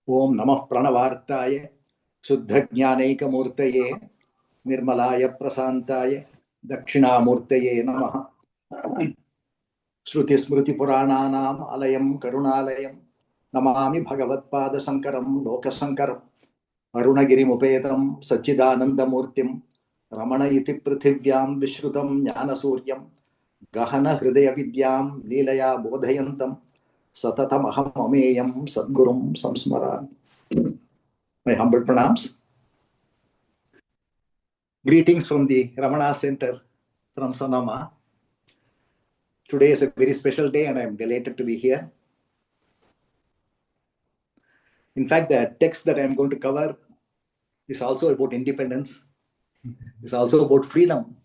Om Namah Pranavartaya Shuddha Jnanaika Murtaye Nirmalaya Prasantaya Dakshinamurtaye Namaha Shruti Smriti Purananam Alayam Karunalayam Namami Bhagavatpada Sankaram Lokasankaram Arunagiri Mupetam Sachidananda Murtim Ramana iti Prithivyam Vishrutam Jnana Suryam Gahana Hridaya Vidyam Leelaya Bodhayantam Satatam Aham Ameyam Sadgurum Samsmara. My humble pranams. Greetings from the Ramana Center from Sonoma. Today is a very special day and I am delighted to be here. In fact, the text that I am going to cover is also about independence. It's also about freedom,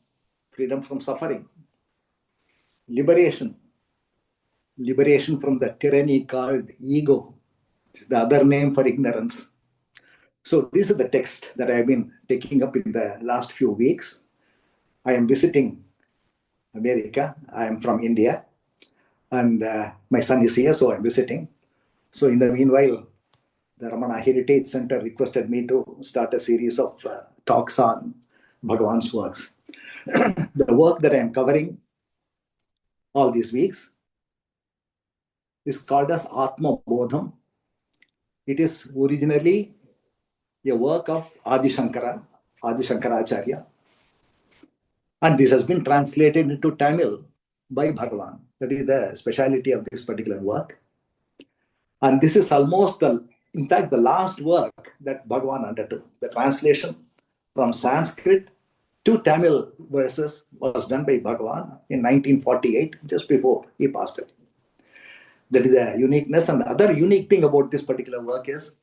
freedom from suffering, liberation, liberation from the tyranny called ego. It's the other name for ignorance. So this is the text that I have been taking up in the last few weeks. I am visiting America. I am from India and my son is here, so I'm visiting. So in the meanwhile, the Ramana Heritage Center requested me to start a series of talks on Bhagavan's works. The work that I am covering all these weeks is called as Anma Bodham. It is originally a work of Adi Shankaracharya. And this has been translated into Tamil by Bhagavan. That is the speciality of this particular work. And this is almost in fact, the last work that Bhagavan undertook. The translation from Sanskrit to Tamil verses was done by Bhagavan in 1948, just before he passed away. That is the uniqueness. And the other unique thing about this particular work is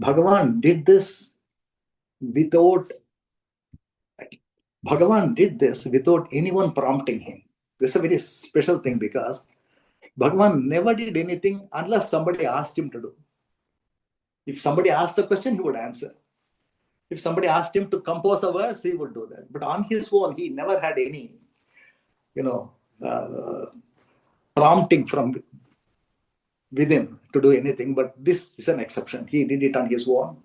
Bhagavan did this without anyone prompting him. This is a very special thing because Bhagavan never did anything unless somebody asked him to do. If somebody asked a question, he would answer. If somebody asked him to compose a verse, he would do that. But on his own, he never had any, prompting from within to do anything. But this is an exception. He did it on his own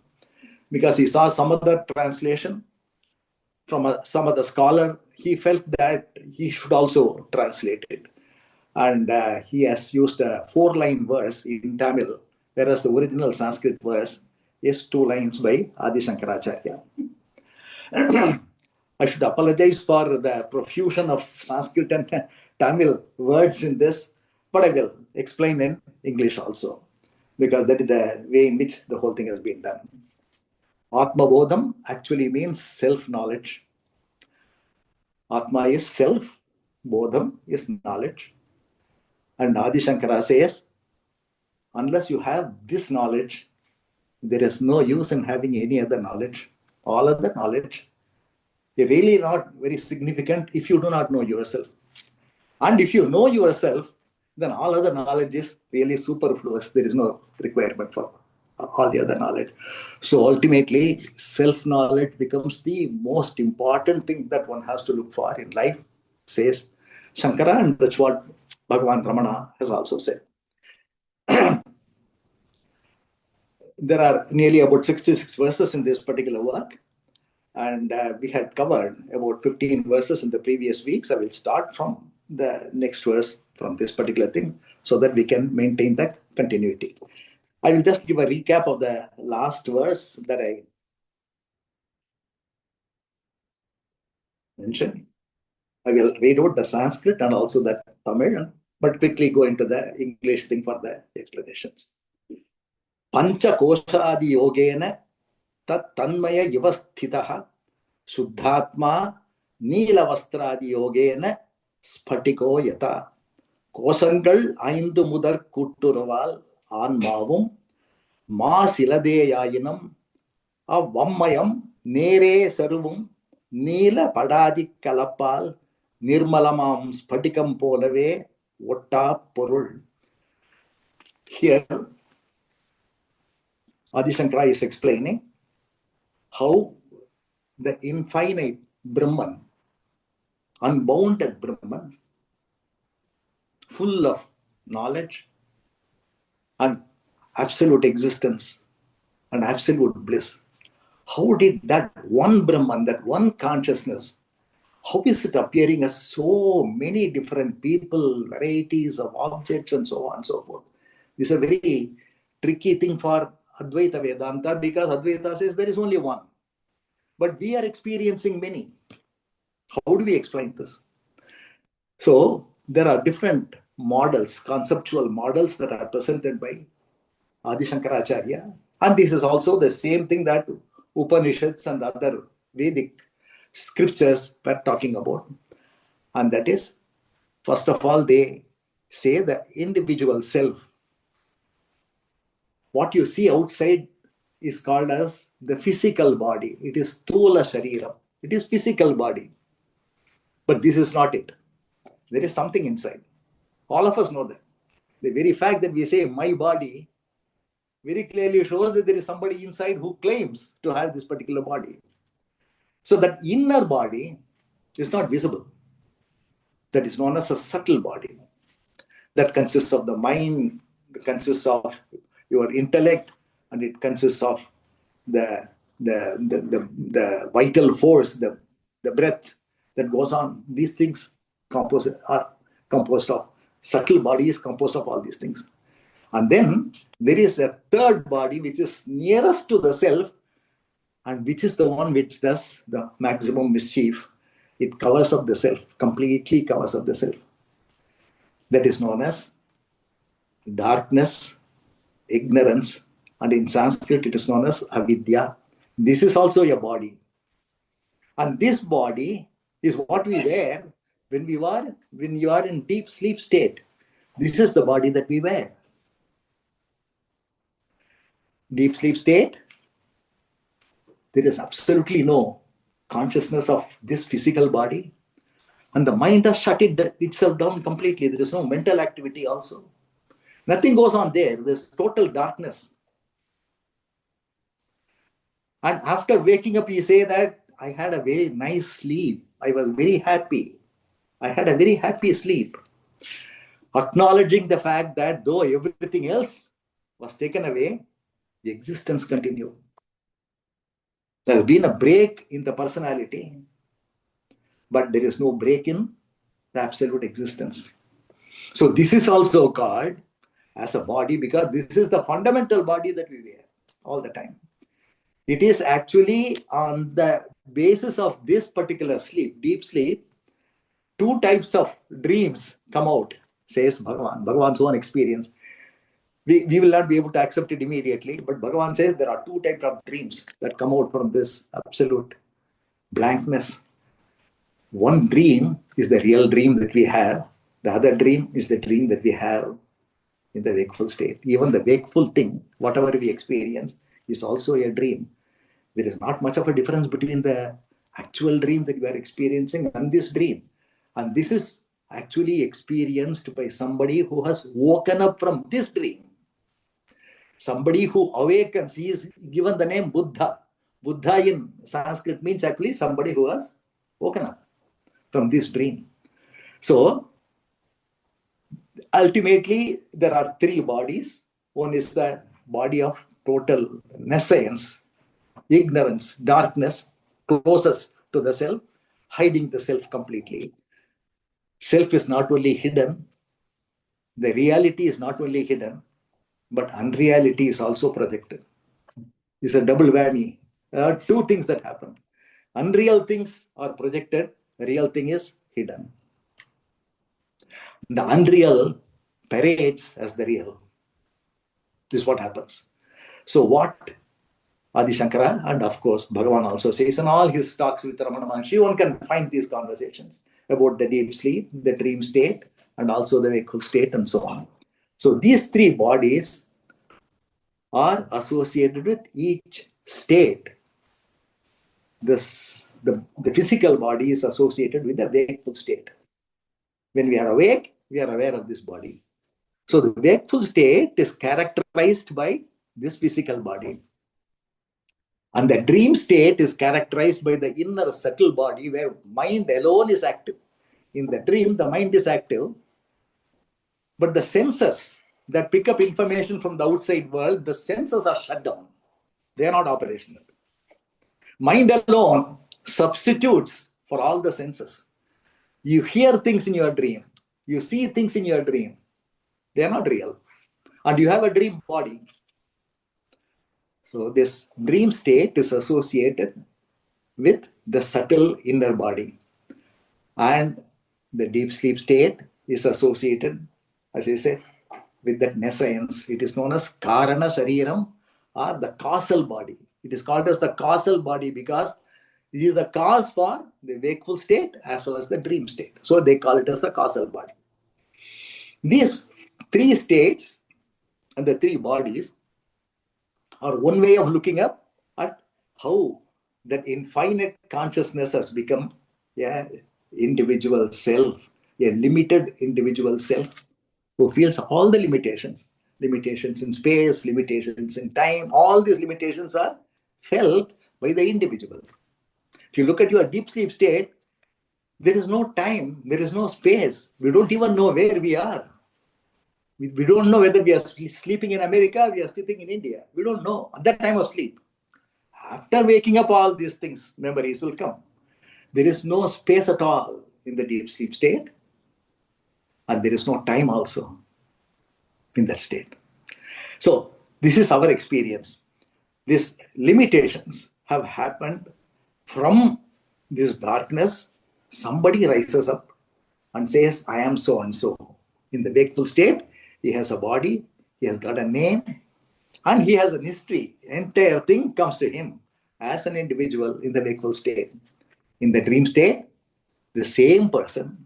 because he saw some other translation from some other scholar. He felt that he should also translate it. And he has used a 4-line verse in Tamil, whereas the original Sanskrit verse is 2 lines by Adi Shankaracharya. I should apologize for the profusion of Sanskrit and Tamil words in this, but I will explain in English also, because that is the way in which the whole thing has been done. Anma Bodham actually means self-knowledge. Atma is self, Bodham is knowledge. And Adi Shankara says, unless you have this knowledge, there is no use in having any other knowledge. All other knowledge is really not very significant if you do not know yourself. And if you know yourself, then all other knowledge is really superfluous. There is no requirement for all the other knowledge. So ultimately, self-knowledge becomes the most important thing that one has to look for in life, says Shankara, and that's what Bhagavan Ramana has also said. There are nearly about 66 verses in this particular work, and we had covered about 15 verses in the previous weeks. I will start from the next verse from this particular thing so that we can maintain that continuity. I will just give a recap of the last verse that I mentioned. I will read out the Sanskrit and also the Tamil, but quickly go into the English thing for the explanations. Pancha koshadi yogena tat tanmaya yavasthitaha shuddhatma நீலவஸ்திராதி யோகேன ஸ்பட்டிகோ யதா கோஷங்கள் 5 முதற் கூட்டுறவால் ஆன்மாவும் மாசிலதேயாயினம் அவ்வம்மயம் நேரே சருவும் நீல படாதி கலப்பால் நிர்மலமாம் ஸ்பட்டிகம் போலவே ஒட்டா பொருள். Here Adi Shankara is explaining how the infinite Brahman, unbounded Brahman, full of knowledge and absolute existence and absolute bliss. How did that one Brahman, that one consciousness, how is it appearing as so many different people, varieties of objects, and so on and so forth? This is a very tricky thing for Advaita Vedanta, because Advaita says there is only one. But we are experiencing many. How do we explain this? So there are different models, conceptual models that are presented by Adi Shankaracharya. And this is also the same thing that Upanishads and other Vedic scriptures were talking about. And that is, first of all, they say the individual self. What you see outside is called as the physical body. It is Thula Sharira. It is physical body. But this is not it. There is something inside. All of us know that. The very fact that we say my body very clearly shows that there is somebody inside who claims to have this particular body. So that inner body is not visible. That is known as a subtle body. That consists of the mind, it consists of your intellect, and it consists of the vital force, the breath that goes on. These things are composed of, subtle body is composed of all these things. And then there is a third body which is nearest to the self, and which is the one which does the maximum mischief. It covers up the self, completely covers up the self. That is known as darkness, ignorance, and in Sanskrit it is known as avidya. This is also a body. And this body is what we wear when you are in deep sleep state. This is the body that we wear. Deep sleep state, there is absolutely no consciousness of this physical body. And the mind has shut itself down completely. There is no mental activity also. Nothing goes on there. There's total darkness. And after waking up, you say that I had a very nice sleep. I was very happy. I had a very happy sleep. Acknowledging the fact that though everything else was taken away, the existence continued. There has been a break in the personality, but there is no break in the absolute existence. So this is also called as a body, because this is the fundamental body that we wear all the time. It is actually on the basis of this particular sleep, deep sleep, two types of dreams come out, says Bhagavan, Bhagavan's own experience. We will not be able to accept it immediately, but Bhagavan says there are two types of dreams that come out from this absolute blankness. One dream is the real dream that we have. The other dream is the dream that we have in the wakeful state. Even the wakeful thing, whatever we experience, is also a dream. There is not much of a difference between the actual dream that we are experiencing and this dream. And this is actually experienced by somebody who has woken up from this dream. Somebody who awakens, he is given the name Buddha. Buddha in Sanskrit means actually somebody who has woken up from this dream. So, ultimately, there are three bodies. One is the body of total nescience, ignorance, darkness, closest to the self, hiding the self completely. Self is not only hidden, the reality is not only hidden, but unreality is also projected. It's a double whammy. There are two things that happen. Unreal things are projected, the real thing is hidden. The unreal parades as the real. This is what happens. So what Adi Shankara and of course Bhagavan also says in all his talks with Ramana Maharshi, one can find these conversations about the deep sleep, the dream state, and also the wakeful state, and so on. So these three bodies are associated with each state. The physical body is associated with the wakeful state. When we are awake, we are aware of this body. So the wakeful state is characterized by this physical body. And the dream state is characterized by the inner subtle body where mind alone is active. In the dream, the mind is active, but the senses that pick up information from the outside world, the senses are shut down. They are not operational. Mind alone substitutes for all the senses. You hear things in your dream. You see things in your dream. They are not real. And you have a dream body. So this dream state is associated with the subtle inner body. And the deep sleep state is associated, as I said, with that nescience. It is known as Karana Shariram, or the causal body. It is called as the causal body because it is the cause for the wakeful state as well as the dream state. So they call it as the causal body. These three states and the three bodies are one way of looking up at how that infinite consciousness has become an individual self, a limited individual self who feels all the limitations in space, limitations in time. All these limitations are felt by the individual. If you look at your deep sleep state, there is no time, there is no space. We don't even know where we are. We don't know whether we are sleeping in America, we are sleeping in India. We don't know at that time of sleep. After waking up, all these things, memories will come. There is no space at all in the deep sleep state, and there is no time also in that state. So this is our experience. These limitations have happened from this darkness. Somebody rises up and says, I am so and so. In the wakeful state, he has a body, he has got a name, and he has a history. Entire thing comes to him as an individual in the wakeful state. In the dream state, the same person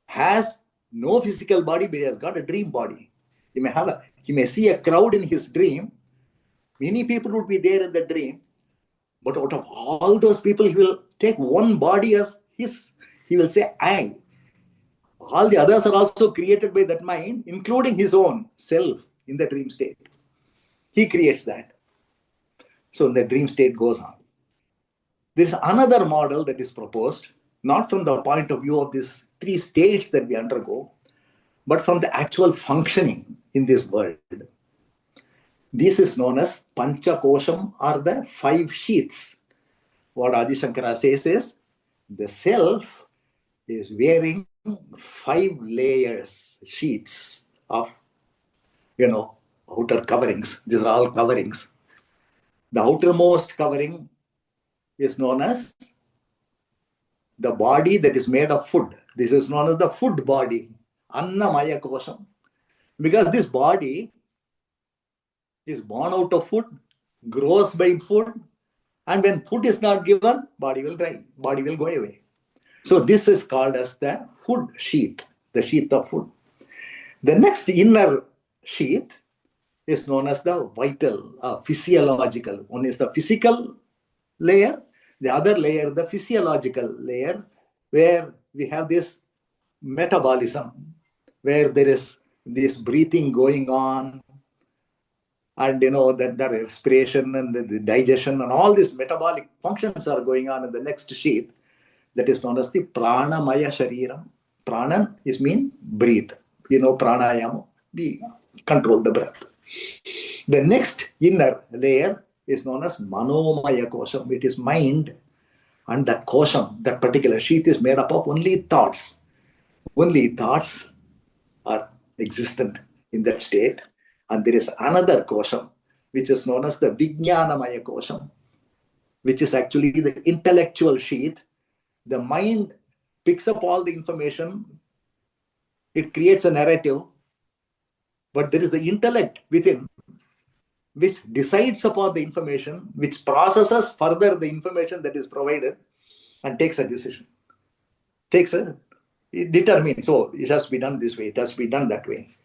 has no physical body, but he has got a dream body. He may see a crowd in his dream. Many people would be there in the dream, but out of all those people, he will take one body as his. He will say, I. All the others are also created by that mind, including his own self in the dream state. He creates that. So the dream state goes on. There is another model that is proposed, not from the point of view of these three states that we undergo, but from the actual functioning in this world. This is known as Pancha Kosham, or the five sheaths. What Adi Shankara says is, the self is wearing 5 layers, sheets of, outer coverings. These are all coverings. The outermost covering is known as the body that is made of food. This is known as the food body, Annamaya Kosham. Because this body is born out of food, grows by food, and when food is not given, body will die, body will go away. So this is called as the food sheath, the sheath of food. The next inner sheath is known as the vital, physiological. One is the physical layer, the other layer, the physiological layer, where we have this metabolism, where there is this breathing going on, and that the respiration and the digestion and all these metabolic functions are going on in the next sheath. That is known as the Pranamaya Shariram. Pranan is mean breathe. Pranayama, we control the breath. The next inner layer is known as Manomaya Kosham. It is mind, and that Kosham, that particular sheath, is made up of only thoughts. Only thoughts are existent in that state. And there is another Kosham, which is known as the Vijnanamaya Kosham, which is actually the intellectual sheath. The mind picks up all the information, it creates a narrative, but there is the intellect within which decides upon the information, which processes further the information that is provided and takes a decision. It determines, so it has to be done this way, it has to be done that way.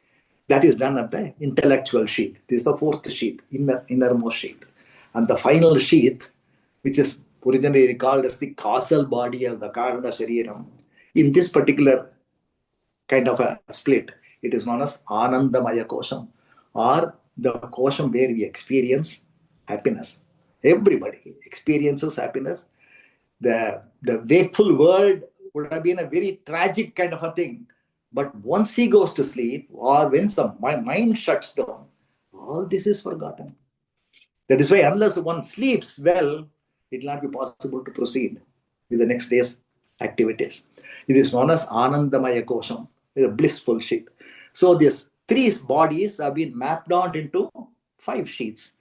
That is done at the intellectual sheath. This is the fourth sheath, innermost sheath. And the final sheath, which is originally called as the causal body of the Karana Shariram, in this particular kind of a split, it is known as Anandamaya Kosham, or the Kosham where we experience happiness. Everybody experiences happiness. The wakeful world would have been a very tragic kind of a thing, But once he goes to sleep, or when my mind shuts down, all this is forgotten. That is why unless one sleeps well, it will not be possible to proceed with the next day's activities. It is known as Anandamaya Kosham, a blissful sheath. So these three bodies have been mapped out into 5 sheaths.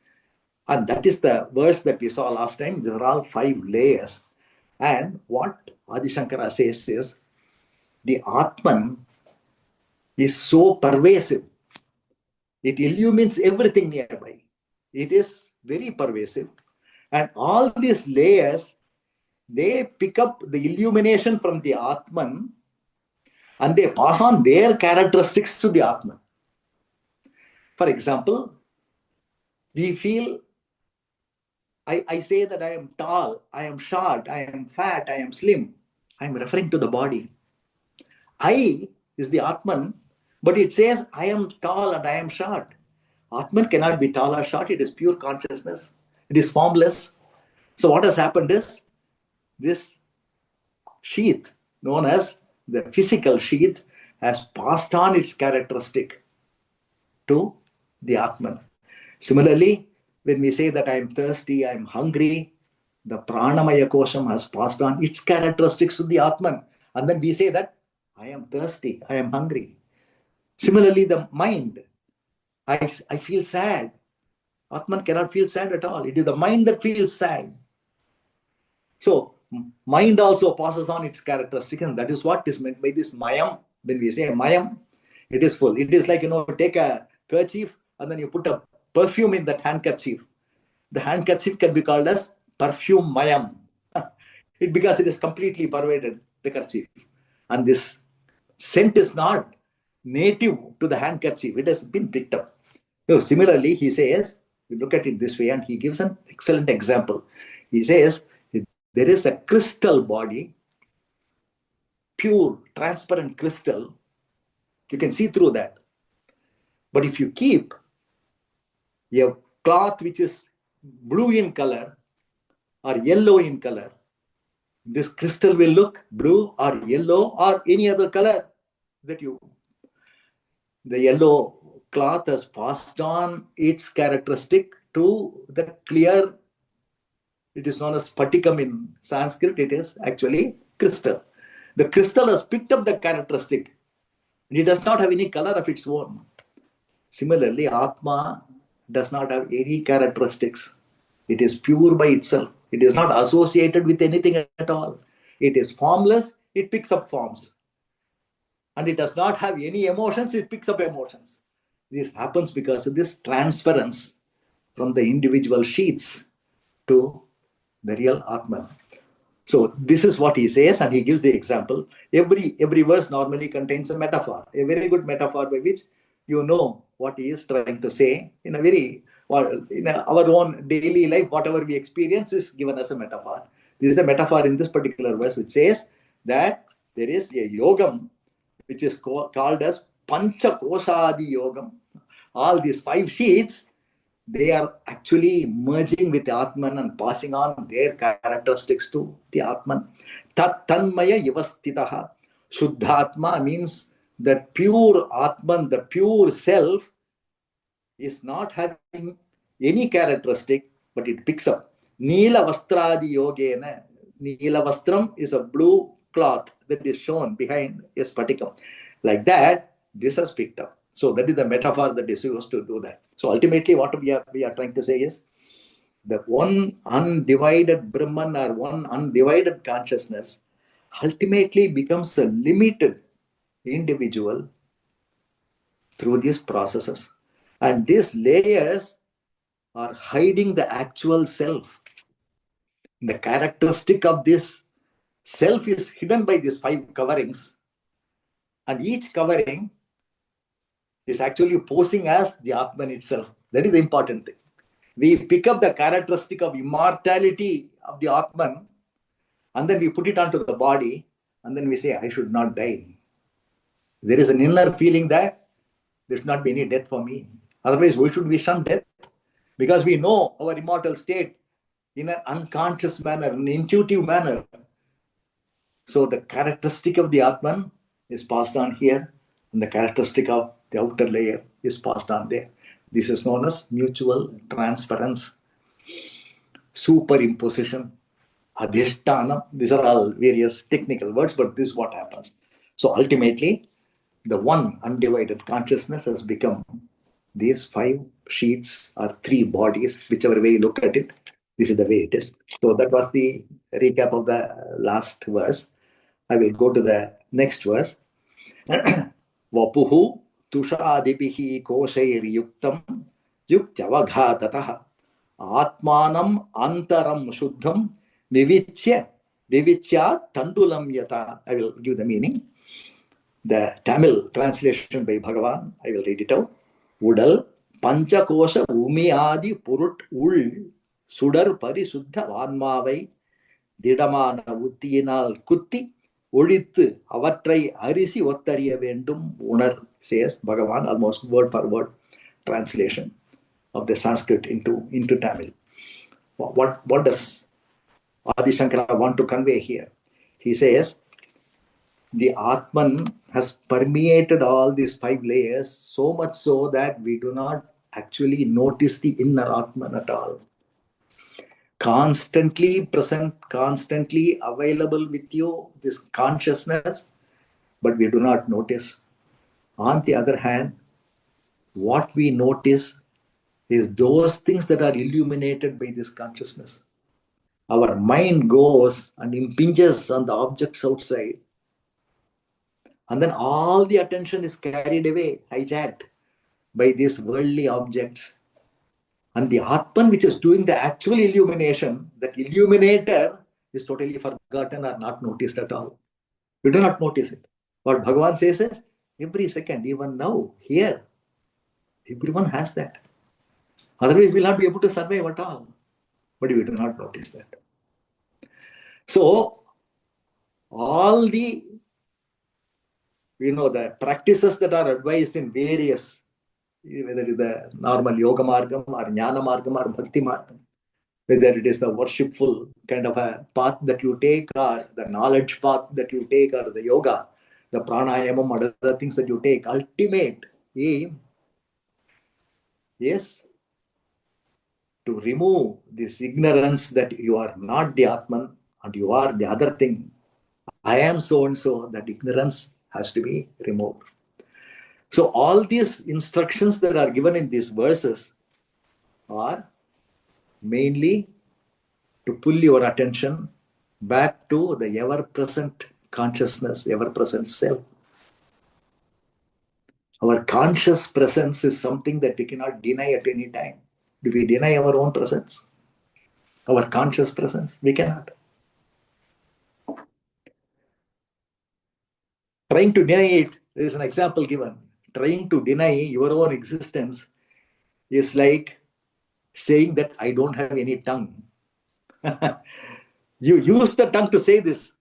And that is the verse that we saw last time. These are all 5 layers. And what Adi Shankara says is, the Atman is so pervasive. It illumines everything nearby. It is very pervasive. And all these layers, they pick up the illumination from the Atman and they pass on their characteristics to the Atman. For example, we feel, I say that I am tall, I am short, I am fat, I am slim. I am referring to the body. I is the Atman, but it says I am tall and I am short. Atman cannot be tall or short. It is pure consciousness. It is formless. So what has happened is, this sheath, known as the physical sheath, has passed on its characteristic to the Atman. Similarly, when we say that I am thirsty, I am hungry, the Pranamaya Kosham has passed on its characteristics to the Atman. And then we say that I am thirsty, I am hungry. Similarly, the mind, I feel sad. Atman cannot feel sad at all. It is the mind that feels sad. So, mind also passes on its characteristics, and that is what is meant by this mayam. When we say mayam, it is full. It is like, take a kerchief and then you put a perfume in that handkerchief. The handkerchief can be called as perfume mayam. Because it is completely pervaded the kerchief. And this scent is not native to the handkerchief. It has been picked up. So similarly, he says, you look at it this way, and he gives an excellent example. He says, there is a crystal body, pure, transparent crystal. You can see through that. But if you keep a cloth which is blue in color or yellow in color, this crystal will look blue or yellow or any other color that you. The yellow cloth has passed on its characteristic to the clear. It is known as spatikam in Sanskrit. It is actually crystal. The crystal has picked up the characteristic. It does not have any color of its own. Similarly, Atma does not have any characteristics. It is pure by itself. It is not associated with anything at all. It is formless. It picks up forms. And it does not have any emotions. It picks up emotions. This happens because of this transference from the individual sheaths to the real Atman. So this is what he says, and he gives the example. Every verse normally contains a metaphor, a very good metaphor by which you know what he is trying to say in a very, in our own daily life, whatever we experience is given as a metaphor. This is the metaphor in this particular verse, which says that there is a yogam which is called as Pancha Koshadi Yogam. All these 5 sheaths, they are actually merging with the Atman and passing on their characteristics to the Atman. Tat Tanmaya Yavastitaha. Shuddhatma means the pure Atman, the pure self, is not having any characteristic, but it picks up. Neela Vastradi Yogena. Neela Vastram is a blue cloth that is shown behind a spatikam. Like that, this has picked up. So that is the metaphor that is used to do that. So ultimately, what we are trying to say is, the one undivided Brahman or one undivided consciousness ultimately becomes a limited individual through these processes. And these layers are hiding the actual self. The characteristic of this self is hidden by these 5 coverings. And each covering is actually posing as the Atman itself. That is the important thing. We pick up the characteristic of immortality of the Atman, and then we put it onto the body, and then we say, I should not die. There is an inner feeling that there should not be any death for me. Otherwise, why should we shun death? Because we know our immortal state in an unconscious manner, an intuitive manner. So the characteristic of the Atman is passed on here. and the characteristic of the outer layer is passed on there. This is known as mutual transference, superimposition, adhishtanam. These are all various technical words, but this is what happens. So ultimately, the one undivided consciousness has become these 5 sheets or 3 bodies, whichever way you look at it. This is the way it is. So that was the recap of the last verse. I will go to the next verse. Vapuhu tushadibihi koshairiyuktam yuktavaghatataha atmanam antaram shuddham vivichya tandulam yata. I will give the meaning. The Tamil translation by Bhagavan, I will read it out. Udal Panchakosha Umiadi Purut Ul Sudar Parisuddha Vanmavai Didamana Uttiinal Kutti Udithu Avatrai Arisi Ottariya Vendum Unar, says Bhagavan, almost word for word translation of the Sanskrit into Tamil. What does Adi Shankara want to convey here? He says, the Atman has permeated all these 5 layers, so much so that we do not actually notice the inner Atman at all. Constantly present, constantly available with you, this consciousness, but we do not notice. On the other hand, what we notice is those things that are illuminated by this consciousness. Our mind goes and impinges on the objects outside, and then all the attention is carried away, hijacked by these worldly objects. And the Atman, which is doing the actual illumination, that illuminator is totally forgotten or not noticed at all. We do not notice it. What Bhagavan says is, every second, even now, here, everyone has that. Otherwise, we'll not be able to survive at all. But we do not notice that. So, all the the practices that are advised in various, whether it is the normal yoga margam or jnana margam or bhakti margam, whether it is the worshipful kind of a path that you take or the knowledge path that you take or the yoga, the pranayamam or other things that you take, ultimate aim is to remove this ignorance that you are not the Atman and you are the other thing. I am so and so, that ignorance has to be removed. So all these instructions that are given in these verses are mainly to pull your attention back to the ever-present consciousness, ever-present self. Our conscious presence is something that we cannot deny at any time. Do we deny our own presence? Our conscious presence? We cannot. Trying to deny it, there is an example given. Trying to deny your own existence is like saying that I don't have any tongue. You use the tongue to say this.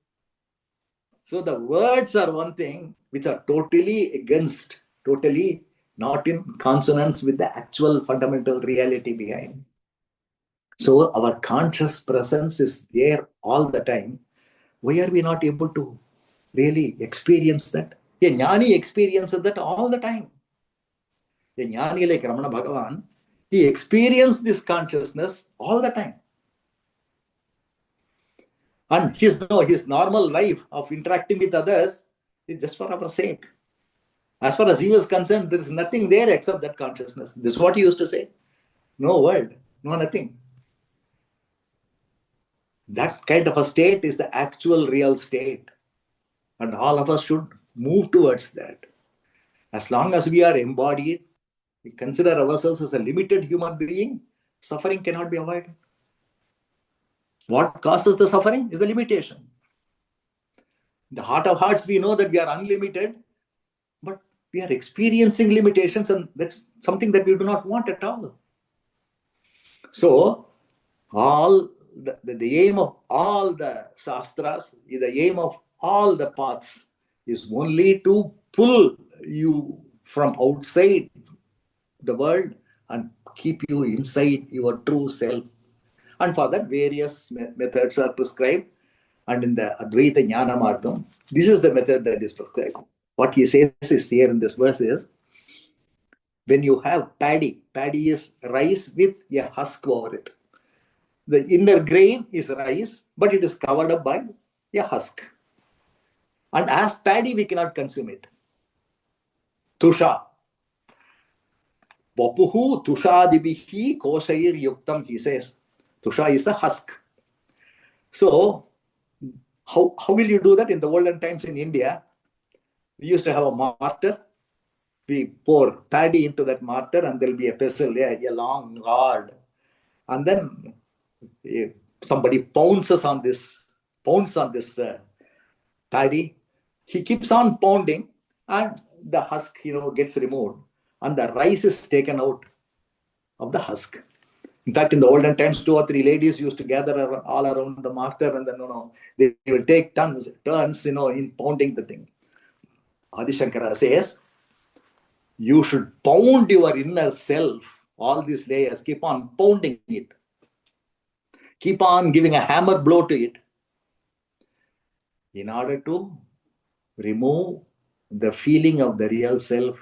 So the words are one thing which are totally against, totally not in consonance with the actual fundamental reality behind. So our conscious presence is there all the time. Why are we not able to really experience that? A jnani experiences that all the time. A jnani like Ramana Bhagavan, he experienced this consciousness all the time. And his normal life of interacting with others is just for our sake. As far as he was concerned, there is nothing there except that consciousness. This is what he used to say. No world, no nothing. That kind of a state is the actual real state. And all of us should move towards that. As long as we are embodied, we consider ourselves as a limited human being, suffering cannot be avoided. What causes the suffering is the limitation. In the heart of hearts, we know that we are unlimited, but we are experiencing limitations, and that's something that we do not want at all. So, all the aim of all the shastras, the aim of all the paths is only to pull you from outside the world and keep you inside your true self. And for that, various methods are prescribed. And in the Advaita Jnana Margam, this is the method that is prescribed. What he says is here in this verse is, when you have paddy is rice with a husk over it. The inner grain is rice, but it is covered up by a husk. And as paddy, we cannot consume it. Tusha. Vapuhu tushadibihi kosair yuktam, he says. Tusha is a husk. So, how will you do that? In the olden times in India, we used to have a mortar. We pour paddy into that mortar, and there'll be a pestle, a long rod. And then somebody pounds on this paddy. He keeps on pounding, and the husk, gets removed, and the rice is taken out of the husk. In fact, in the olden times, 2 or 3 ladies used to gather all around the mortar, and then they will take turns, in pounding the thing. Adi Shankara says, you should pound your inner self, all these layers, keep on pounding it. Keep on giving a hammer blow to it in order to remove the feeling of the real self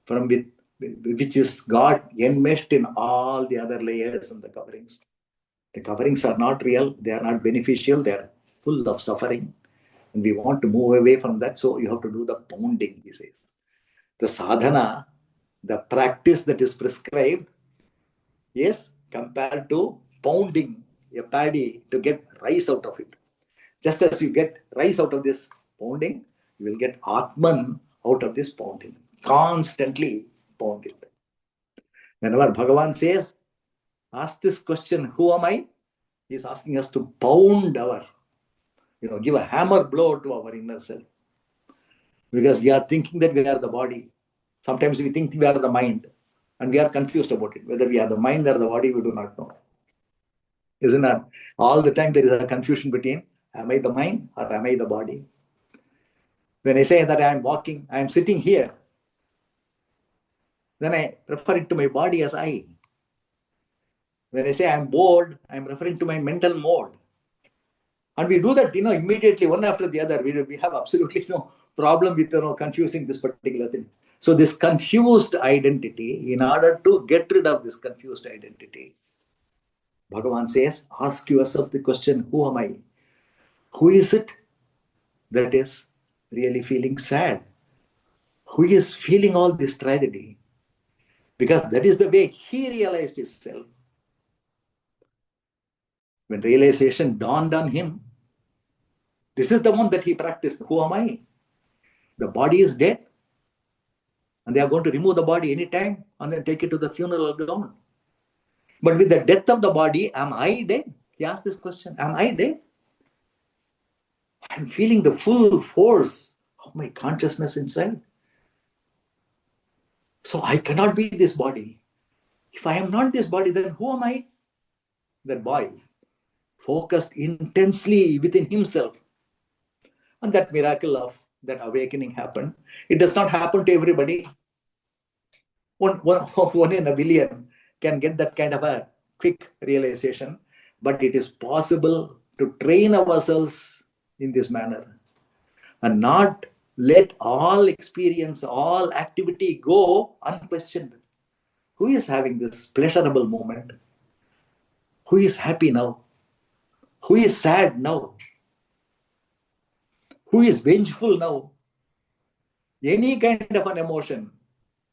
from which is got enmeshed in all the other layers and the coverings. The coverings are not real, they are not beneficial, they are full of suffering. And we want to move away from that, so you have to do the pounding, he says. The sadhana, the practice that is prescribed, is compared to pounding a paddy to get rice out of it. Just as you get rice out of this pounding, you will get Atman out of this pounding. Constantly pound it. Whenever Bhagavan says, ask this question, who am I? He is asking us to pound our, give a hammer blow to our inner self. Because we are thinking that we are the body. Sometimes we think we are the mind, and we are confused about it. Whether we are the mind or the body, we do not know. Isn't it? All the time there is a confusion between, am I the mind or am I the body? When I say that I am walking, I am sitting here, then I refer it to my body as I. When I say I am bored, I am referring to my mental mode. And we do that, immediately, one after the other. We have absolutely no problem with, confusing this particular thing. So this confused identity, in order to get rid of this confused identity, Bhagavan says, ask yourself the question, who am I? Who is it that is really feeling sad? Who is feeling all this tragedy? Because that is the way he realized himself. When realization dawned on him, this is the one that he practiced. Who am I? The body is dead, and they are going to remove the body anytime and then take it to the funeral ground. But with the death of the body, am I dead? He asked this question, am I dead? I'm feeling the full force of my consciousness inside. So I cannot be this body. If I am not this body, then who am I? That boy focused intensely within himself. And that miracle of that awakening happened. It does not happen to everybody. One in a billion can get that kind of a quick realization. But it is possible to train ourselves in this manner and not let all experience, all activity go unquestioned. Who is having this pleasurable moment? Who is happy now? Who is sad now? Who is vengeful now? Any kind of an emotion,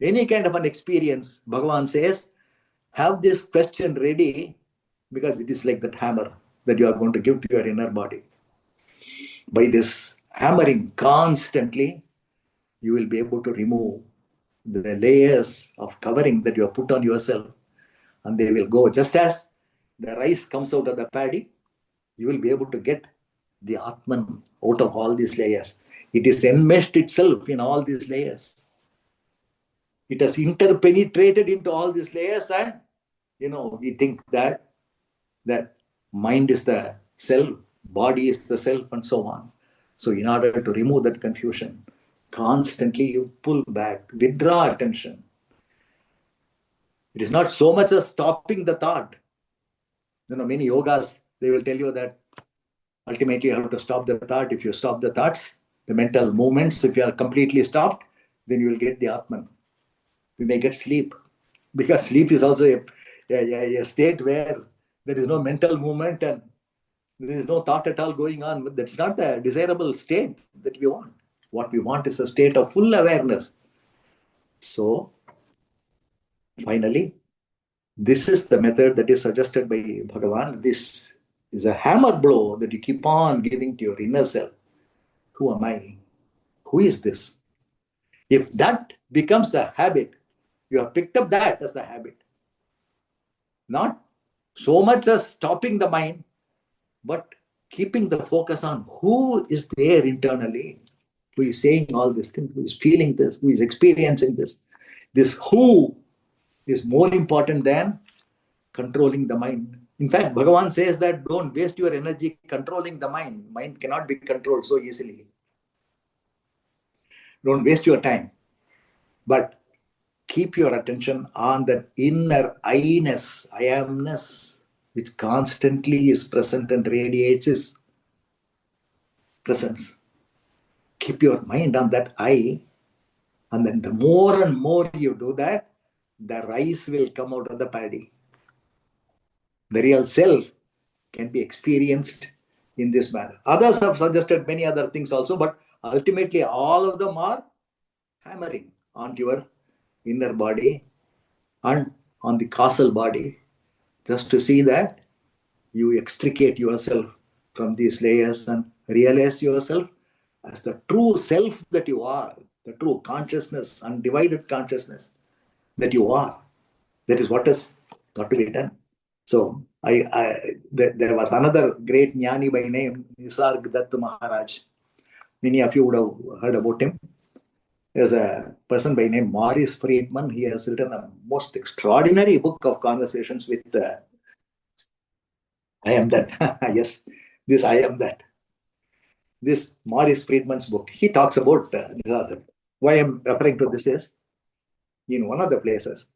any kind of an experience, Bhagavan says, have this question ready, because it is like that hammer that you are going to give to your inner body. By this hammering constantly, you will be able to remove the layers of covering that you have put on yourself, and they will go. Just as the rice comes out of the paddy, you will be able to get the Atman out of all these layers. It is enmeshed itself in all these layers. It has interpenetrated into all these layers, and we think that mind is the self, body is the self, and so on. So in order to remove that confusion, constantly you pull back, withdraw attention. It is not so much as stopping the thought. Many yogas, they will tell you that ultimately you have to stop the thought. If you stop the thoughts, the mental movements. If you are completely stopped, then you will get the Atman. You may get sleep, because sleep is also a state where there is no mental movement and there is no thought at all going on. But that's not the desirable state that we want. What we want is a state of full awareness. So, finally, this is the method that is suggested by Bhagavan. This is a hammer blow that you keep on giving to your inner self. Who am I? Who is this? If that becomes a habit, you have picked up that as the habit. Not so much as stopping the mind, but keeping the focus on who is there internally, who is saying all these things, who is feeling this, who is experiencing this. This who is more important than controlling the mind. In fact, Bhagavan says that don't waste your energy controlling the mind. Mind cannot be controlled so easily. Don't waste your time. But keep your attention on that inner I-ness, I amness, which constantly is present and radiates its presence. Keep your mind on that I, and then the more and more you do that, the rice will come out of the paddy. The real self can be experienced in this manner. Others have suggested many other things also, but ultimately all of them are hammering onto your inner body and on the causal body, just to see that you extricate yourself from these layers and realize yourself as the true self that you are, the true consciousness, undivided consciousness that you are. That is what has got to be done. So there was another great jnani by name Nisargadatta Maharaj. Many of you would have heard about him. There's a person by name Maurice Friedman. He has written a most extraordinary book of conversations with I am that. Yes, this I am that. This Maurice Friedman's book, he talks about why I'm referring to this is, in one of the places,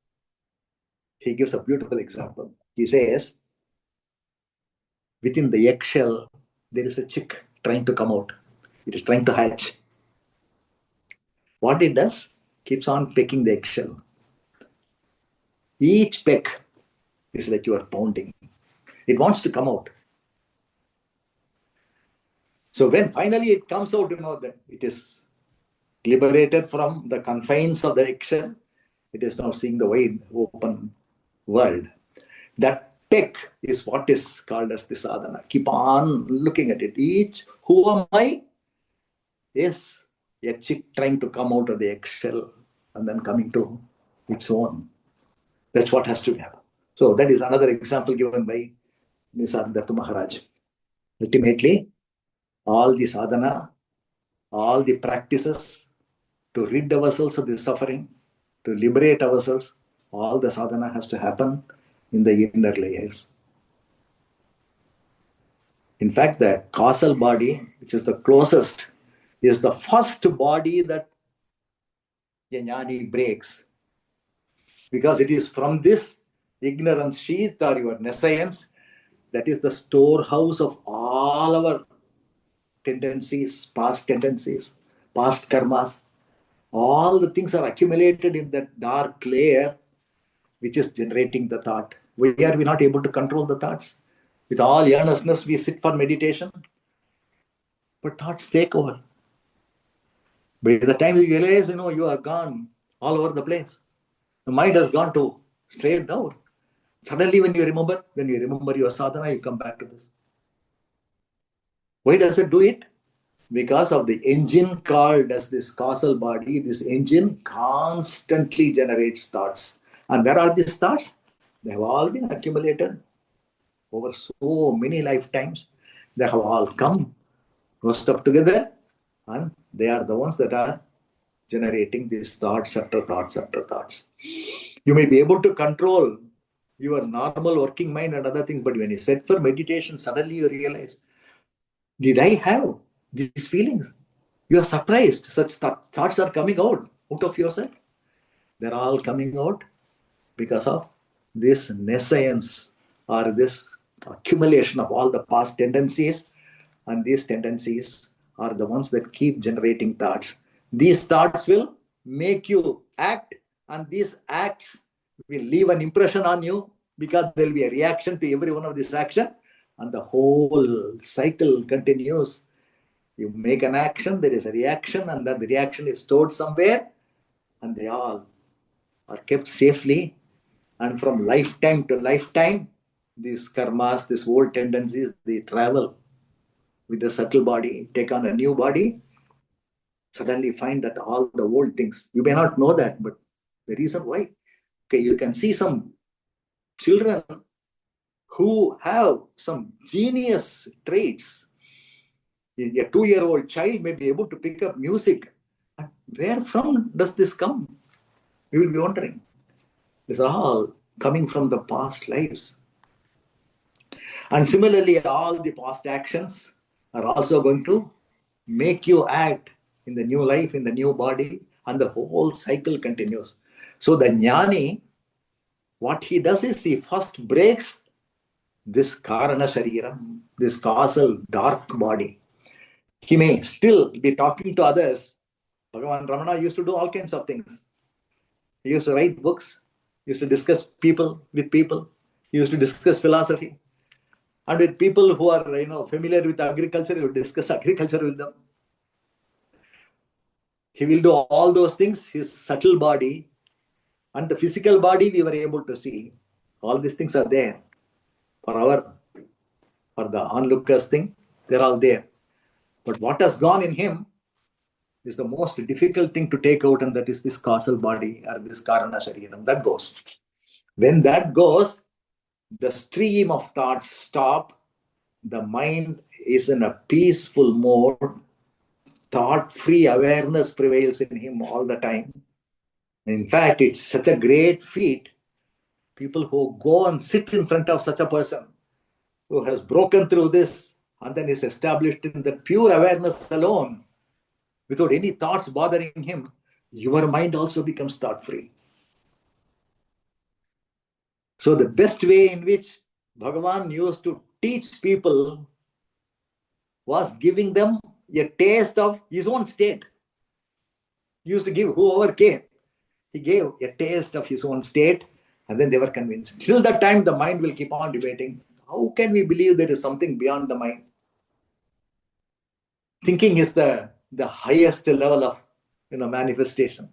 he gives a beautiful example. He says, within the eggshell, there is a chick trying to come out. It is trying to hatch. What it does, keeps on pecking the eggshell. Each peck is like you are pounding. It wants to come out. So when finally it comes out, that it is liberated from the confines of the eggshell. It is now seeing the wide open world. That peck is what is called as the sadhana. Keep on looking at it. Each, who am I? Is a chick trying to come out of the eggshell and then coming to its own. That's what has to happen. So that is another example given by Nisargadatta Maharaj. Ultimately, all the sadhana, all the practices to rid ourselves of the suffering, to liberate ourselves, all the sadhana has to happen in the inner layers. In fact, the causal body, which is the closest, is the first body that a jnani breaks. Because it is from this ignorance sheath or your nescience that is the storehouse of all our tendencies, past karmas. All the things are accumulated in that dark layer which is generating the thought. Why are we not able to control the thoughts? With all earnestness, we sit for meditation, but thoughts take over. By the time you realize, you are gone all over the place. The mind has gone to straight down. Suddenly, when you remember your sadhana, you come back to this. Why does it do it? Because of the engine called as this causal body. This engine constantly generates thoughts. And where are these thoughts? They have all been accumulated over so many lifetimes. They have all come, rose up together, and they are the ones that are generating these thoughts after thoughts after thoughts. You may be able to control your normal working mind and other things, but when you set for meditation, suddenly you realize, did I have these feelings? You are surprised. Such thoughts are coming out of yourself. They're all coming out because of this nescience or this accumulation of all the past tendencies, and these tendencies are the ones that keep generating thoughts. These thoughts will make you act, and these acts will leave an impression on you because there will be a reaction to every one of this action, and the whole cycle continues. You make an action, there is a reaction, and then the reaction is stored somewhere, and they all are kept safely. And from lifetime to lifetime, these karmas, these old tendencies, they travel with the subtle body, take on a new body, suddenly find that all the old things, you may not know that, but the reason why, okay, you can see some children who have some genius traits. A 2-year-old child may be able to pick up music. Where from does this come? You will be wondering. It's all coming from the past lives. And similarly, all the past actions are also going to make you act in the new life, in the new body, and the whole cycle continues. So the jnani, what he does is he first breaks this karana shariram, this causal dark body. He may still be talking to others. Bhagavan Ramana used to do all kinds of things. He used to write books, he used to discuss people with people, he used to discuss philosophy. And with people who are familiar with agriculture, he will discuss agriculture with them. He will do all those things. His subtle body and the physical body we were able to see. All these things are there for the onlookers thing. They're all there. But what has gone in him is the most difficult thing to take out, and that is this causal body or this karana shariram. That goes. When that goes, the stream of thoughts stop. The mind is in a peaceful mode. Thought-free awareness prevails in him all the time. In fact, it's such a great feat. People who go and sit in front of such a person who has broken through this and then is established in the pure awareness alone, without any thoughts bothering him, your mind also becomes thought-free. So the best way in which Bhagavan used to teach people was giving them a taste of his own state. He used to give whoever came. He gave a taste of his own state, and then they were convinced. Till that time, the mind will keep on debating. How can we believe there is something beyond the mind? Thinking is the highest level of manifestation.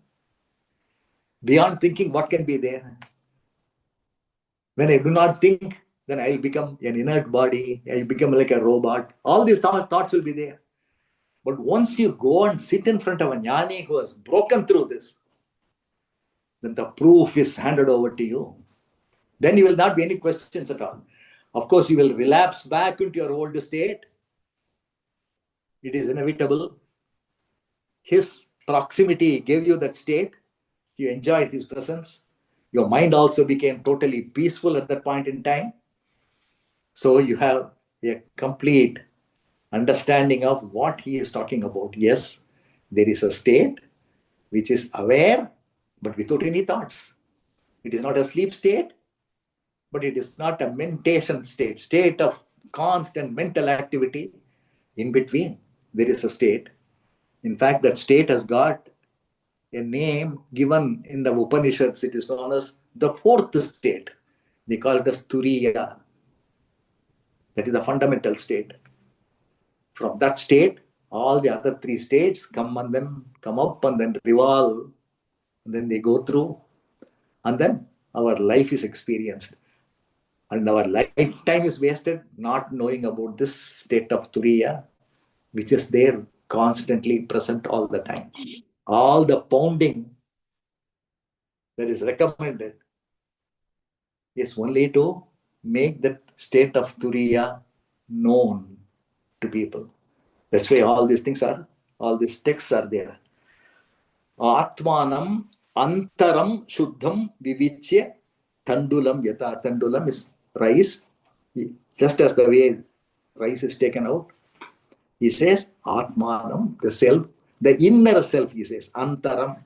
Beyond thinking, what can be there? When I do not think, then I will become an inert body. I will become like a robot. All these thoughts will be there. But once you go and sit in front of a jnani who has broken through this, then the proof is handed over to you. Then you will not be any questions at all. Of course, you will relapse back into your old state. It is inevitable. His proximity gave you that state. You enjoyed his presence. Your mind also became totally peaceful at that point in time. So you have a complete understanding of what he is talking about. Yes, there is a state which is aware, but without any thoughts. It is not a sleep state, but it is not a mentation state of constant mental activity. In between, there is a state. In fact, that state has got a name given in the Upanishads. It is known as the fourth state. They call it as Turiya. That is the fundamental state. From that state, all the other three states come and then come up and then revolve. And then they go through. And then our life is experienced. And our lifetime is wasted not knowing about this state of Turiya, which is there constantly present all the time. All the pounding that is recommended is only to make that state of Turiya known to people. That's why all these texts are there. Atmanam antaram shuddham vivichya tandulam yata. Tandulam is rice. Just as the way rice is taken out, he says Atmanam, the self, the inner self, he says, Antaram,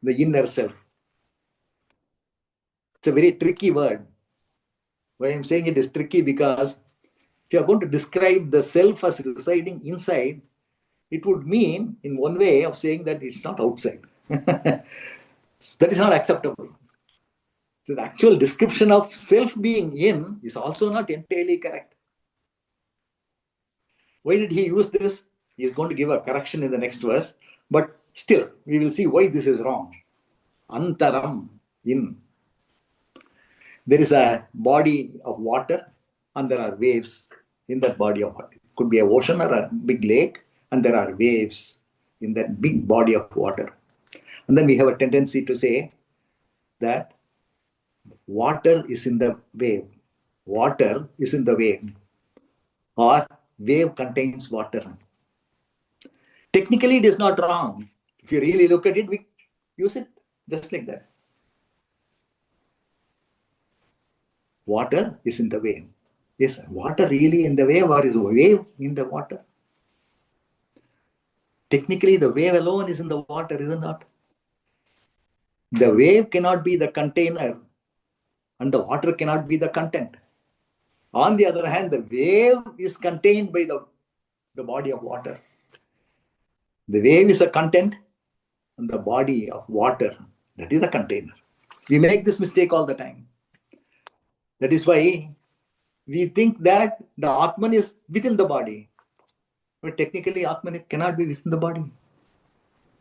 the inner self. It's a very tricky word. Why I'm saying it is tricky because If you are going to describe the self as residing inside, it would mean, in one way of saying that it's not outside. That is not acceptable. So the actual description of self being in is also not entirely correct. Why did he use this? He is going to give a correction in the next verse, but still, we will see why this is wrong. Antaram, in. There is a body of water and there are waves in that body of water. It could be an ocean or a big lake, and there are waves in that big body of water. And then we have a tendency to say that water is in the wave. Water is in the wave, or wave contains water. Technically, it is not wrong. If you really look at it, we use it just like that. Water is in the wave. Is water really in the wave, or is a wave in the water? Technically, the wave alone is in the water, is it not? The wave cannot be the container, and the water cannot be the content. On the other hand, the wave is contained by the body of water. The wave is a content, and the body of water, that is a container. We make this mistake all the time. That is why we think that the Atman is within the body. But technically, Atman cannot be within the body.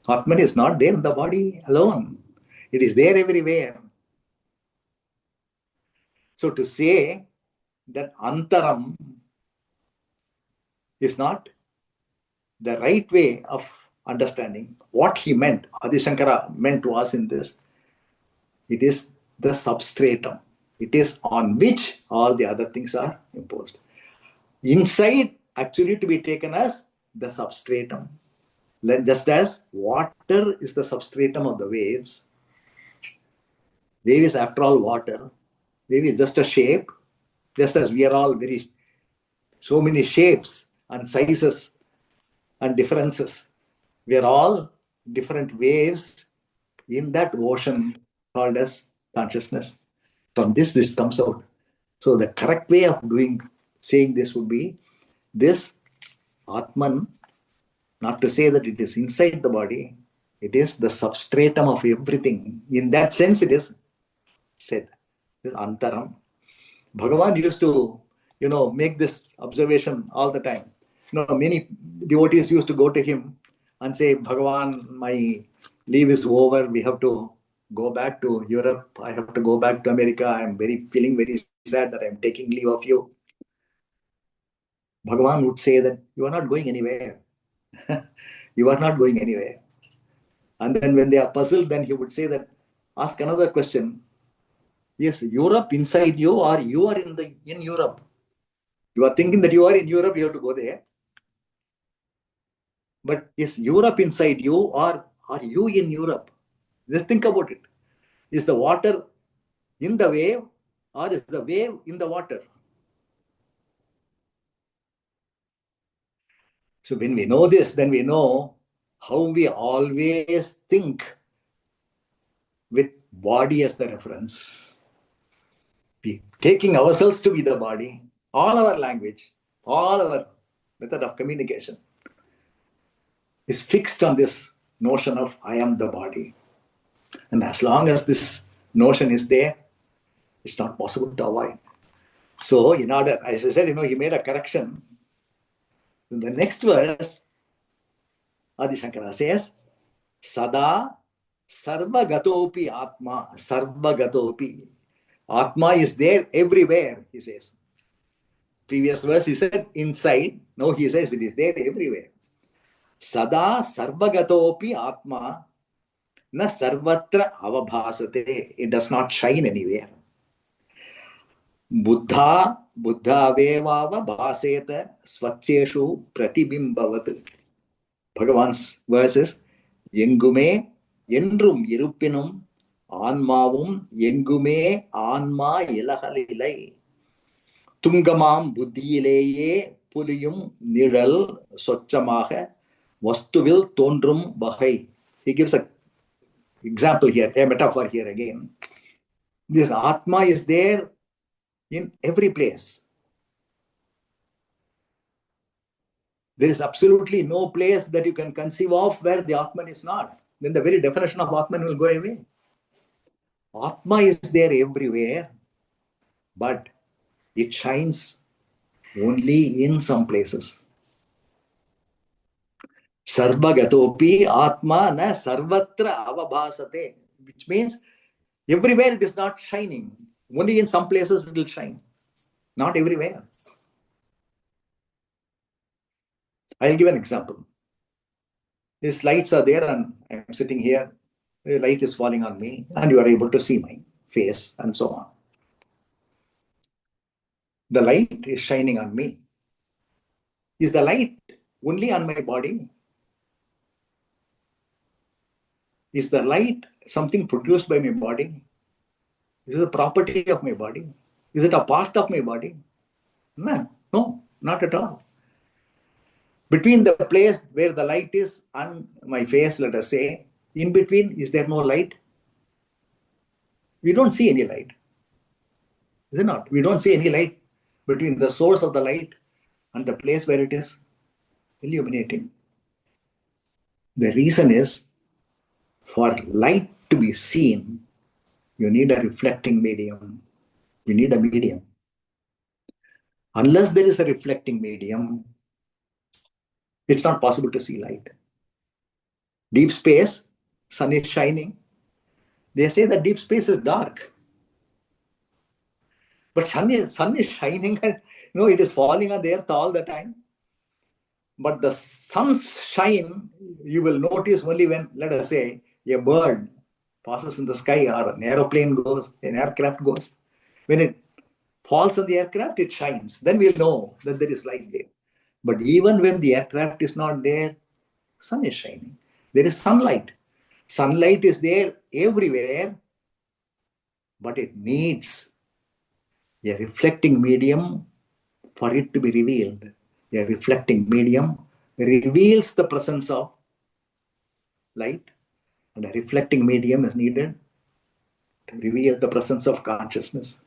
Atman is not there in the body alone. It is there everywhere. So to say that Antaram is not the right way of understanding what he meant, Adi Shankara meant to us in this, it is the substratum. It is on which all the other things are imposed. Inside, actually to be taken as the substratum. Just as water is the substratum of the waves, wave is after all water. Wave is just a shape, just as we are all so many shapes and sizes and differences. We are all different waves in that ocean called as consciousness. From this comes out. So the correct way of saying this would be this Atman, not to say that it is inside the body, it is the substratum of everything. In that sense, it is said, this Antaram. Bhagavan used to, make this observation all the time. Many devotees used to go to him and say, Bhagavan, my leave is over. We have to go back to Europe. I have to go back to America. I'm feeling very sad that I'm taking leave of you. Bhagavan would say that you are not going anywhere. You are not going anywhere. And then when they are puzzled, then he would say that, ask another question. Yes, Europe inside you, or you are in Europe? You are thinking that you are in Europe, you have to go there. But is Europe inside you, or are you in Europe? Just think about it. Is the water in the wave, or is the wave in the water? So when we know this, then we know how we always think with body as the reference. We taking ourselves to be the body, all our language, all our method of communication is fixed on this notion of I am the body. And as long as this notion is there, it's not possible to avoid. So in order, as I said, he made a correction. In the next verse, Adi Shankara says, Sada sarvagatopi atma, sarvagatopi. Atma is there everywhere, he says. Previous verse he said inside, now he says it is there everywhere. Sada sarvagatopi atma na sarvatra avabhasate. It does not shine anywhere. Buddha avevava bhaseta swacheshu pratibimbavat. Bhagavan's verses, Yengume என்றும் இருப்பினும் ஆன்மாவும் எங்குமே ஆன்மா இலகலிலை துங்கமாம் புத்தியிலேயே புலியும் நிழல் சொச்சமாக வஸ்துவில் தோன்றும் வகை. He gives an example here, a metaphor here again. This Atma is there in every place. There is absolutely no place that you can conceive of where the Atman is not. Then the very definition of Atman will go away. Atma is there everywhere, but it shines only in some places. Sarvagatopi Atma na sarvatra avabhasate, which means everywhere it is not shining. Only in some places it will shine. Not everywhere. I'll give an example. These lights are there and I'm sitting here. The light is falling on me and you are able to see my face and so on. The light is shining on me. Is the light only on my body? Is the light something produced by my body? Is it a property of my body? Is it a part of my body? No, not at all. Between the place where the light is on my face, let us say, in between, is there no light? We don't see any light. Is it not? We don't see any light between the source of the light and the place where it is illuminating. The reason is, for light to be seen, you need a reflecting medium. You need a medium. Unless there is a reflecting medium, it's not possible to see light. Deep space, sun is shining. They say that deep space is dark. But sun is shining and it is falling on the earth all the time. But the sun's shine, you will notice only when, let us say, a bird passes in the sky or an airplane goes, an aircraft goes. When it falls on the aircraft, it shines. Then we'll know that there is light there. But even when the aircraft is not there, sun is shining. There is sunlight. Sunlight is there everywhere, but it needs a reflecting medium for it to be revealed. A reflecting medium reveals the presence of light, and a reflecting medium is needed to reveal the presence of consciousness.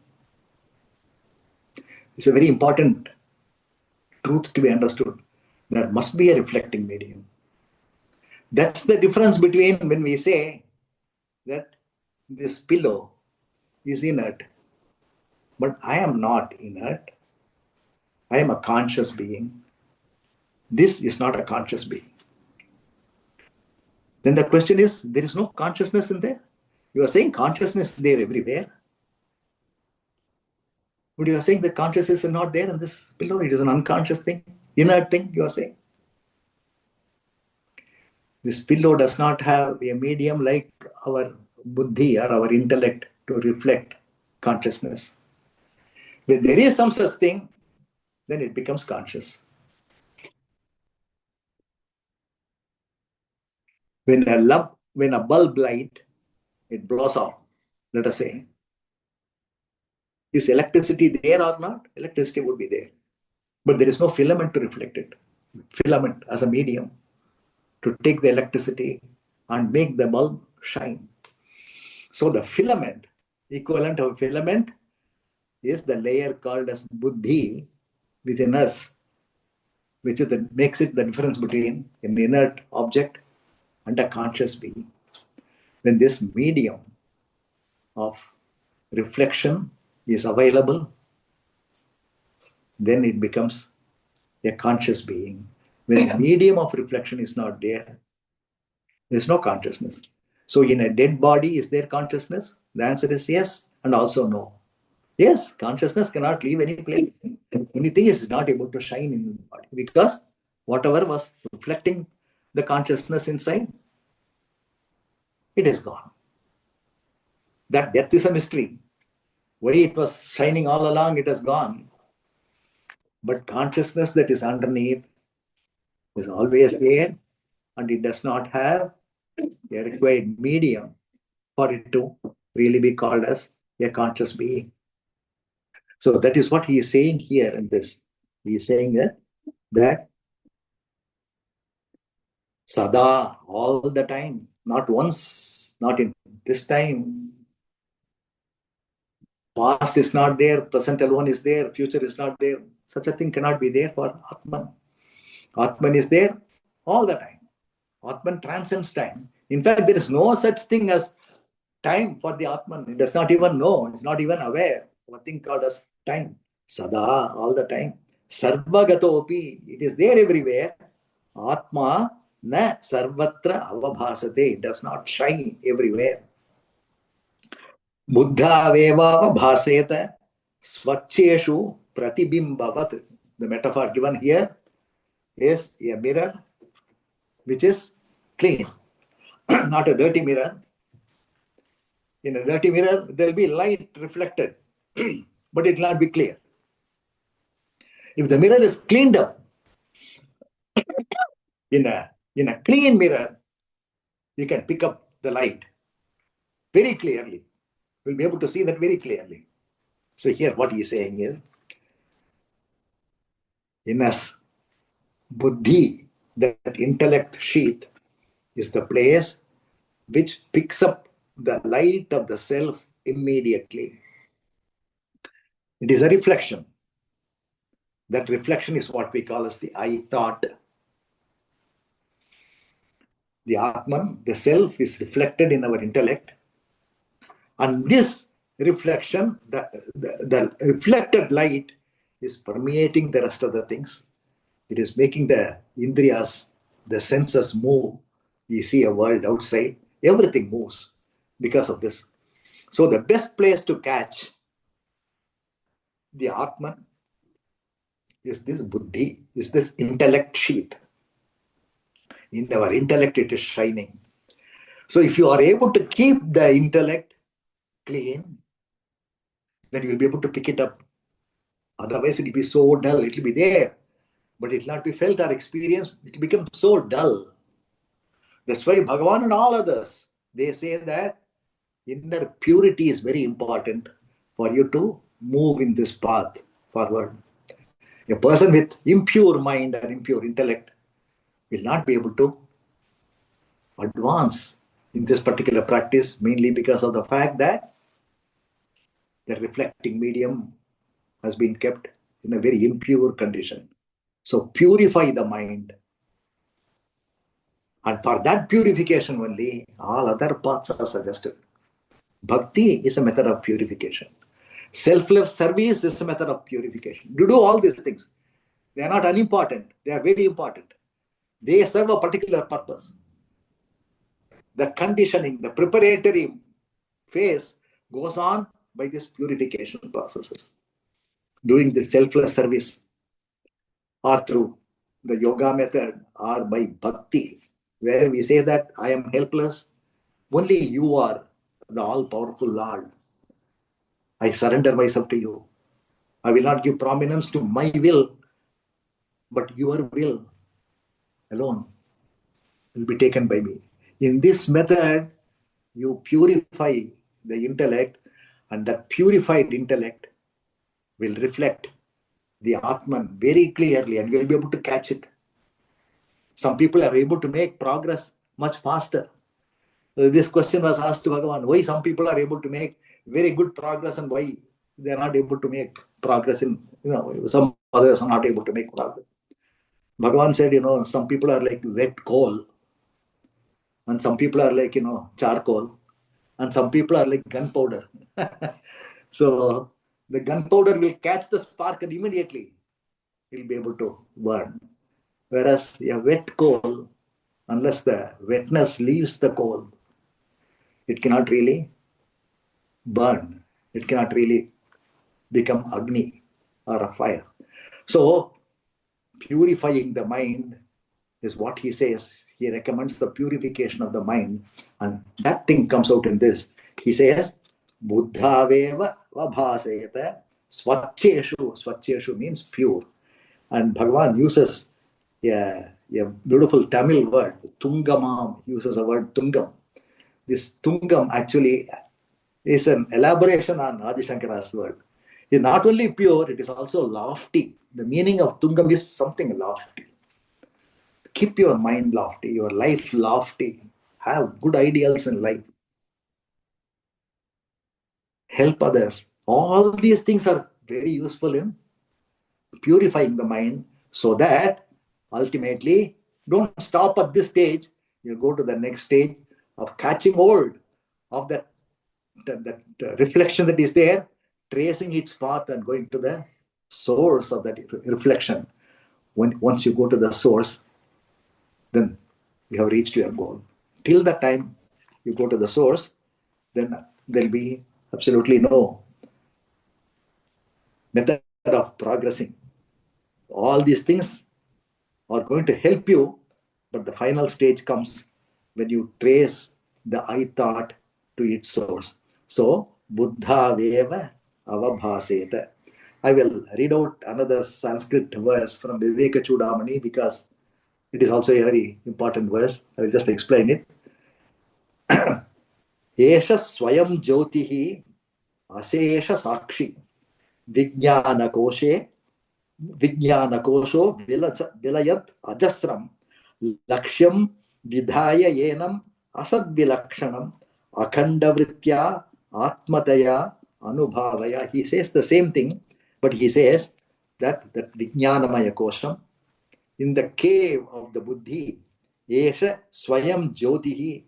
It's a very important truth to be understood. There must be a reflecting medium. That's the difference between when we say that this pillow is inert, but I am not inert. I am a conscious being. This is not a conscious being. Then the question is, there is no consciousness in there? You are saying consciousness is there everywhere. But you are saying that consciousness is not there in this pillow. It is an unconscious thing, inert thing, you are saying. This pillow does not have a medium like our buddhi or our intellect to reflect consciousness. When there is some such thing, then it becomes conscious. When a bulb light, it blows off, let us say, is electricity there or not? Electricity would be there. But there is no filament to reflect it. Filament as a medium to take the electricity and make the bulb shine. So the filament, equivalent of filament, is the layer called as buddhi within us, which is makes it the difference between an inert object and a conscious being. When this medium of reflection is available, then it becomes a conscious being. When the medium of reflection is not there, there's no consciousness. So in a dead body, is there consciousness? The answer is yes and also no. Yes, consciousness cannot leave any place. The only thing is not able to shine in the body because whatever was reflecting the consciousness inside, it is gone. That death is a mystery. Why it was shining all along, it has gone. But consciousness that is underneath is always there, and it does not have a required medium for it to really be called as a conscious being. So that is what he is saying here in this. He is saying that Sada, all the time, not once, not in this time. Past is not there, present alone is there, future is not there. Such a thing cannot be there for Atman. Atman is there all the time. Atman transcends time. In fact, there is no such thing as time for the Atman. It does not even know. It's not even aware of a thing called as time. Sada, all the time. Sarvagatopi, it is there everywhere. Atma na sarvatra avabhasate. It does not shine everywhere. Buddha veva bhaseta swacheshu pratibimbavat. The metaphor given here is a mirror which is clean, not a dirty mirror. In a dirty mirror, there will be light reflected, but it will not be clear. If the mirror is cleaned up, in a clean mirror, you can pick up the light very clearly. You'll be able to see that very clearly. So here what he is saying is, in us, buddhi, that intellect sheath, is the place which picks up the light of the self immediately. It is a reflection. That reflection is what we call as the I thought. The Atman, the self, is reflected in our intellect. And this reflection, the reflected light, is permeating the rest of the things. It is making the indriyas, the senses move. We see a world outside. Everything moves because of this. So the best place to catch the Atman is this buddhi, is this intellect sheath. In our intellect, it is shining. So if you are able to keep the intellect clean, then you will be able to pick it up. Otherwise, it will be so dull. It will be there, but it will not be felt or experienced. It will become so dull. That's why Bhagavan and all others, they say that inner purity is very important for you to move in this path forward. A person with impure mind or impure intellect will not be able to advance in this particular practice, mainly because of the fact that the reflecting medium has been kept in a very impure condition. So purify the mind. And for that purification only, all other paths are suggested. Bhakti is a method of purification. Selfless service is a method of purification. You do all these things. They are not unimportant. They are very important. They serve a particular purpose. The conditioning, the preparatory phase goes on by these purification processes. Doing the selfless service, or through the yoga method, or by bhakti, where we say that I am helpless, only you are the all-powerful Lord. I surrender myself to you. I will not give prominence to my will, but your will alone will be taken by me. In this method, you purify the intellect, and that purified intellect will reflect the Atman very clearly, and you will be able to catch it. Some people are able to make progress much faster. This question was asked to Bhagavan, why some people are able to make very good progress and why they are not able to make progress in, some others are not able to make progress. Bhagavan said, some people are like wet coal, and some people are like, charcoal, and some people are like gunpowder. So the gunpowder will catch the spark and immediately it will be able to burn. Whereas a wet coal, unless the wetness leaves the coal, it cannot really burn. It cannot really become Agni or a fire. So purifying the mind is what he says. He recommends the purification of the mind, and that thing comes out in this. He says, Buddha veva vabhaseta swacheshu. Swacheshu means pure. And Bhagavan uses a beautiful Tamil word, Tungamam, uses a word Tungam. This Tungam actually is an elaboration on Adi Shankara's word. It's not only pure, it is also lofty. The meaning of Tungam is something lofty. Keep your mind lofty, your life lofty. Have good ideals in life. Help others. All these things are very useful in purifying the mind so that ultimately, don't stop at this stage. You go to the next stage of catching hold of that reflection that is there, tracing its path and going to the source of that reflection. Once you go to the source, then you have reached your goal. Till the time you go to the source, then there'll be absolutely no method of progressing. All these things are going to help you, but the final stage comes when you trace the I thought to its source. So, Buddha Veva Avabhaseta. I will read out another Sanskrit verse from Viveka Chudamani because it is also a very important verse. I will just explain it. Esha Swayam Jyotihi Asesha Sakshi Vijnana Koshe Vijnanakosho Vilayat Ajasram Lakshyam Vidhaya Yenam Asadvilakshanam Akhandavritya Atmataya Anubhavaya. He says the same thing, but he says that Vijnanamaya Kosham in the cave of the Buddhi, Esha Swayam Jyotihi.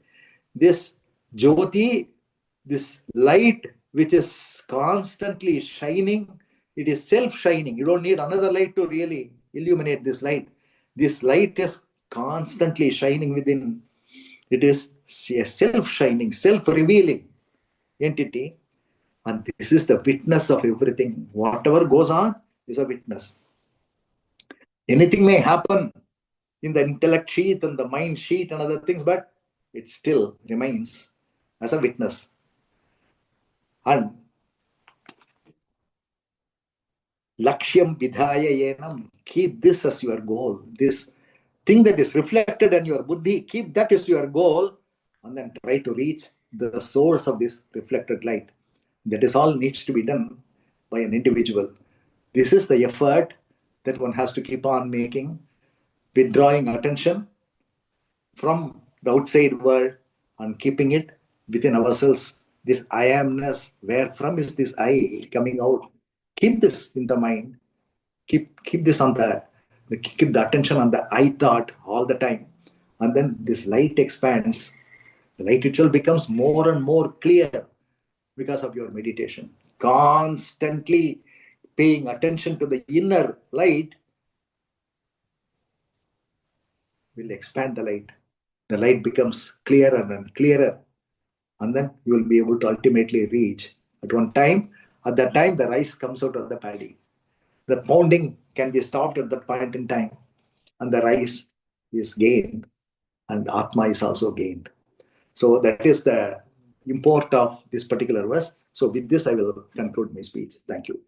This Jyoti, this light which is constantly shining, it is self-shining. You don't need another light to really illuminate this light. This light is constantly shining within. It is a self-shining, self-revealing entity. And this is the witness of everything. Whatever goes on is a witness. Anything may happen in the intellect sheath and the mind sheath and other things, but it still remains as a witness. And Lakshyam Vidhaya Yenam, keep this as your goal. This thing that is reflected in your buddhi, keep that as your goal, and then try to reach the source of this reflected light. That is all needs to be done by an individual. This is the effort that one has to keep on making, withdrawing attention from the outside world and keeping it within ourselves. This I amness, where from is this I coming out? Keep this in the mind. Keep this on keep the attention on the I thought all the time. And then this light expands. The light itself becomes more and more clear because of your meditation. Constantly paying attention to the inner light will expand the light. The light becomes clearer and clearer. And then you will be able to ultimately reach at that time, the rice comes out of the paddy. The pounding can be stopped at that point in time, and the rice is gained, and Atma is also gained. So that is the import of this particular verse. So with this, I will conclude my speech. Thank you.